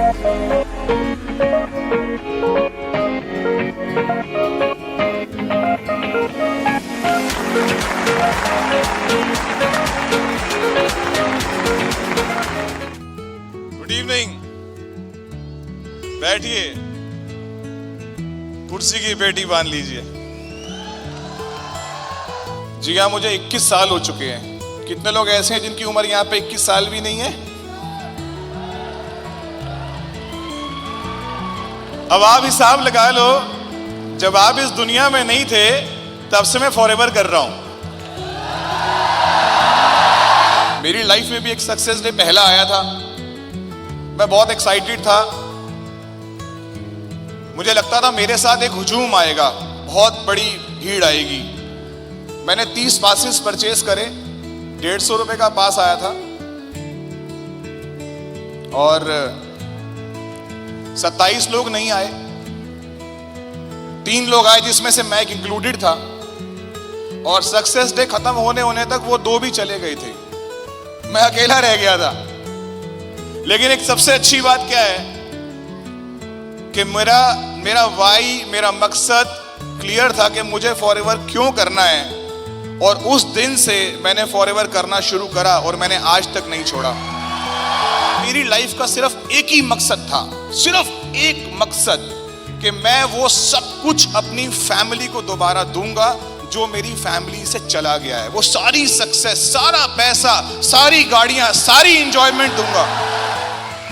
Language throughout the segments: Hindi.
गुड इवनिंग, बैठिए, कुर्सी की पेटी बांध लीजिए। जी हाँ, मुझे 21 साल हो चुके हैं। कितने लोग ऐसे हैं जिनकी उम्र यहाँ पे 21 साल भी नहीं है? अब आप हिसाब लगा लो, जब आप इस दुनिया में नहीं थे तब से मैं फॉरएवर कर रहा हूं। मेरी लाइफ में भी एक सक्सेस डे पहला आया था, मैं बहुत एक्साइटेड था। मुझे लगता था मेरे साथ एक हुजूम आएगा, बहुत बड़ी भीड़ आएगी। मैंने 30 पासेस परचेज करे, 150 रुपए का पास आया था और 27 लोग नहीं आए, 3 लोग आए जिसमें से मैं इंक्लूडेड था। और सक्सेस डे खत्म होने तक वो 2 भी चले गए थे, मैं अकेला रह गया था। लेकिन एक सबसे अच्छी बात क्या है कि मेरा वाई, मेरा मकसद क्लियर था कि मुझे फॉरएवर क्यों करना है। और उस दिन से मैंने फॉरएवर करना शुरू करा और मैंने आज तक नहीं छोड़ा। मेरी लाइफ का सिर्फ एक ही मकसद था, सिर्फ एक मकसद, कि मैं वो सब कुछ अपनी फैमिली को दोबारा दूंगा जो मेरी फैमिली से चला गया है। वो सारी सक्सेस, सारा पैसा, सारी गाड़ियां, सारी इंजॉयमेंट दूंगा।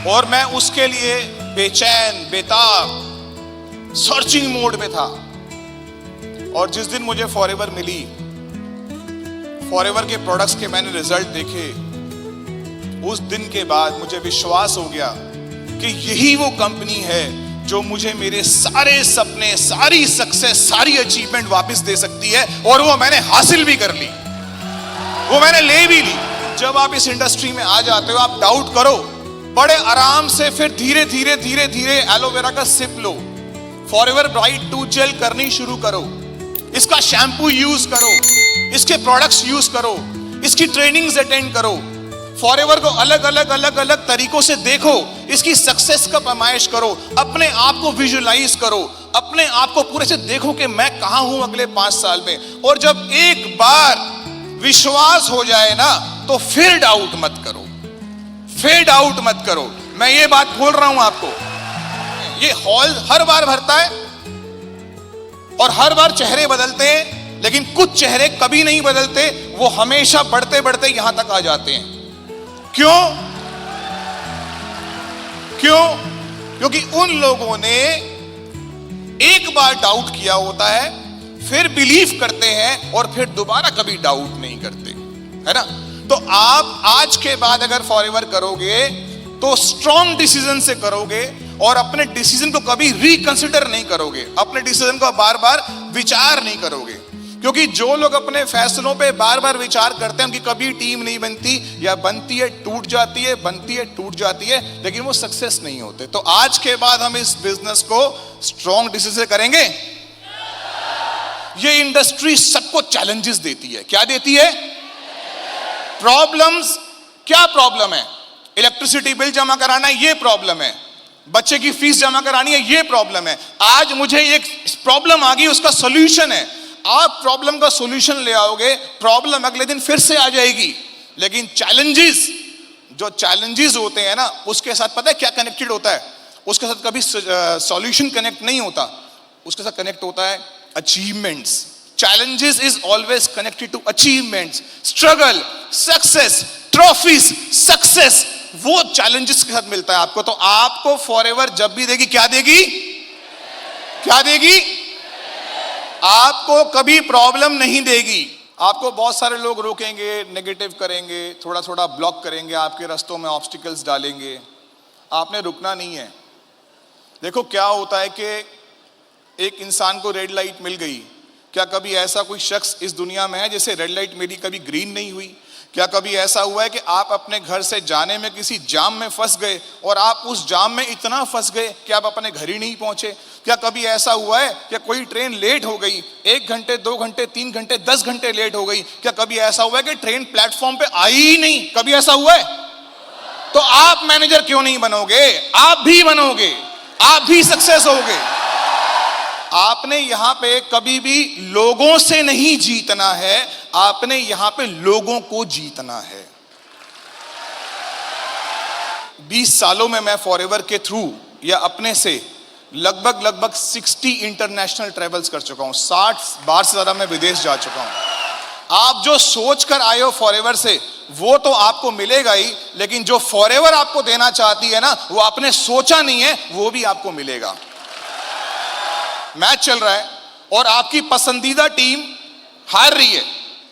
और मैं उसके लिए बेचैन, बेताब, सर्चिंग मोड में था। और जिस दिन मुझे फॉरएवर मिली, फॉरएवर के प्रोडक्ट्स के मैंने रिजल्ट देखे, उस दिन के बाद मुझे विश्वास हो गया कि यही वो कंपनी है जो मुझे मेरे सारे सपने, सारी सक्सेस, सारी अचीवमेंट वापस दे सकती है। और वो मैंने हासिल भी कर ली, वो मैंने ले भी ली। जब आप इस इंडस्ट्री में आ जाते हो, आप डाउट करो, बड़े आराम से फिर धीरे धीरे एलोवेरा का सिप लो, फॉरएवर ब्राइट टूथ जेल करनी शुरू करो, इसका शैम्पू यूज करो, इसके प्रोडक्ट्स यूज करो, इसकी ट्रेनिंग्स अटेंड करो, फॉरएवर को अलग अलग तरीकों से देखो, इसकी सक्सेस का पैमाइश करो, अपने आप को विजुअलाइज करो, अपने आप को पूरे से देखो कि मैं कहां हूं अगले 5 साल में। और जब एक बार विश्वास हो जाए ना, तो फिर डाउट मत करो, फिर डाउट मत करो। मैं ये बात बोल रहा हूं आपको, ये हॉल हर बार भरता है और हर बार चेहरे बदलते हैं, लेकिन कुछ चेहरे कभी नहीं बदलते, वो हमेशा बढ़ते बढ़ते यहां तक आ जाते हैं। क्यों? क्योंकि उन लोगों ने एक बार डाउट किया होता है, फिर बिलीव करते हैं और फिर दोबारा कभी डाउट नहीं करते, है ना? तो आप आज के बाद अगर फॉरएवर करोगे तो स्ट्रॉन्ग डिसीजन से करोगे और अपने डिसीजन को कभी रिकंसिडर नहीं करोगे, अपने डिसीजन को बार बार विचार नहीं करोगे। क्योंकि जो लोग अपने फैसलों पे बार बार विचार करते हैं, उनकी कभी टीम नहीं बनती, या बनती है टूट जाती है, बनती है टूट जाती है, लेकिन वो सक्सेस नहीं होते। तो आज के बाद हम इस बिजनेस को स्ट्रॉन्ग डिसीजन से करेंगे। ये इंडस्ट्री सबको चैलेंजेस देती है। क्या देती है? प्रॉब्लम्स। क्या प्रॉब्लम है? इलेक्ट्रिसिटी बिल जमा कराना है, ये प्रॉब्लम है। बच्चे की फीस जमा करानी है, ये प्रॉब्लम है। आज मुझे एक प्रॉब्लम आ गई, उसका सॉल्यूशन है। आप प्रॉब्लम का सॉल्यूशन ले आओगे, प्रॉब्लम अगले दिन फिर से आ जाएगी। लेकिन चैलेंजेस, जो चैलेंजेस होते हैं ना, उसके साथ पता है क्या कनेक्टेड होता है? उसके साथ कभी सॉल्यूशन कनेक्ट नहीं होता, उसके साथ कनेक्ट होता है achievements. Challenges is always connected to achievements, struggle, success, trophies, success, वो challenges के साथ मिलता है आपको। तो आपको फॉरएवर जब भी देगी, क्या देगी? क्या देगी? आपको कभी प्रॉब्लम नहीं देगी। आपको बहुत सारे लोग रोकेंगे, नेगेटिव करेंगे, थोड़ा थोड़ा ब्लॉक करेंगे, आपके रास्तों में ऑब्स्टिकल्स डालेंगे। आपने रुकना नहीं है। देखो क्या होता है कि एक इंसान को रेड लाइट मिल गई, क्या कभी ऐसा कोई शख्स इस दुनिया में है जिसे रेड लाइट मेरी कभी ग्रीन नहीं हुई? क्या कभी ऐसा हुआ है कि आप अपने घर से जाने में किसी जाम में फंस गए और आप उस जाम में इतना फंस गए कि आप अपने घर ही नहीं पहुंचे? क्या कभी ऐसा हुआ है कि कोई ट्रेन लेट हो गई, 1 घंटे, 2 घंटे, 3 घंटे, 10 घंटे लेट हो गई? क्या कभी ऐसा हुआ है कि ट्रेन प्लेटफॉर्म पे आई ही नहीं? कभी ऐसा हुआ है? तो आप मैनेजर क्यों नहीं बनोगे? आप भी बनोगे, आप भी सक्सेस होगे। आपने यहां पे कभी भी लोगों से नहीं जीतना है, आपने यहां पे लोगों को जीतना है। 20 सालों में मैं फॉरएवर के थ्रू या अपने से लगभग 60 इंटरनेशनल ट्रेवल्स कर चुका हूं। 60 बार से ज्यादा मैं विदेश जा चुका हूं। आप जो सोच कर आए हो फॉरएवर से, वो तो आपको मिलेगा ही, लेकिन जो फॉरएवर आपको देना चाहती है ना, वो आपने सोचा नहीं है, वो भी आपको मिलेगा। मैच चल रहा है और आपकी पसंदीदा टीम हार रही है।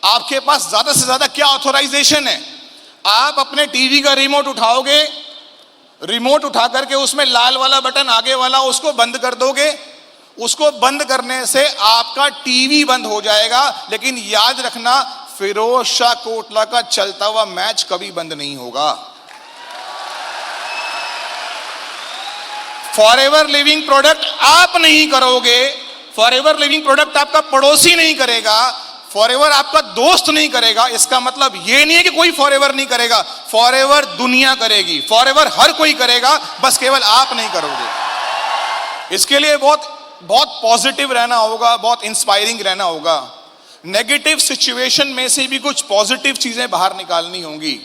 आपके पास ज्यादा से ज्यादा क्या ऑथराइजेशन है? आप अपने टीवी का रिमोट उठाओगे, रिमोट उठा करके उसमें लाल वाला बटन आगे वाला, उसको बंद कर दोगे। उसको बंद करने से आपका टीवी बंद हो जाएगा, लेकिन याद रखना, फिरोज शाह कोटला का चलता हुआ मैच कभी बंद नहीं होगा। फॉरएवर लिविंग प्रोडक्ट आप नहीं करोगे, फॉरएवर लिविंग प्रोडक्ट आपका पड़ोसी नहीं करेगा, फॉरएवर आपका दोस्त नहीं करेगा। इसका मतलब यह नहीं है कि कोई फॉरएवर नहीं करेगा, फॉरएवर दुनिया करेगी, फॉरएवर हर कोई करेगा, बस केवल आप नहीं करोगे। इसके लिए बहुत पॉजिटिव रहना होगा, बहुत इंस्पायरिंग रहना होगा। नेगेटिव सिचुएशन में से भी कुछ पॉजिटिव चीजें बाहर निकालनी होंगी।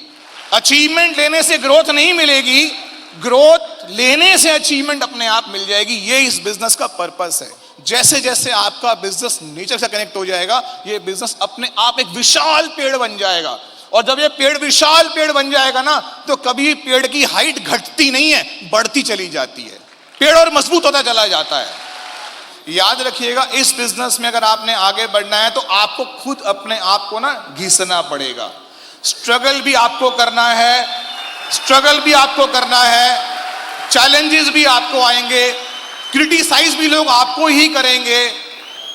अचीवमेंट लेने से ग्रोथ नहीं मिलेगी, ग्रोथ लेने से अचीवमेंट अपने आप मिल जाएगी। ये इस बिजनेस का पर्पस है। जैसे जैसे आपका बिजनेस नेचर से कनेक्ट हो जाएगा, ये बिजनेस अपने आप एक विशाल पेड़ बन जाएगा। और जब ये पेड़ विशाल पेड़ बन जाएगा ना, तो कभी पेड़ की हाइट घटती नहीं है, बढ़ती चली जाती है। पेड़ और मजबूत होता चला जाता है। याद रखिएगा, इस बिजनेस में अगर आपने आगे बढ़ना है तो आपको खुद अपने आप को ना घिसना पड़ेगा। स्ट्रगल भी आपको करना है, स्ट्रगल भी आपको करना है, चैलेंजेस भी आपको आएंगे, क्रिटिसाइज भी लोग आपको ही करेंगे,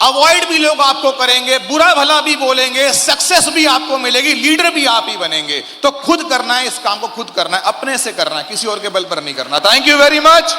अवॉइड भी लोग आपको करेंगे, बुरा भला भी बोलेंगे, सक्सेस भी आपको मिलेगी, लीडर भी आप ही बनेंगे। तो खुद करना है, इस काम को खुद करना है, अपने से करना है, किसी और के बल पर नहीं करना। Thank you very much.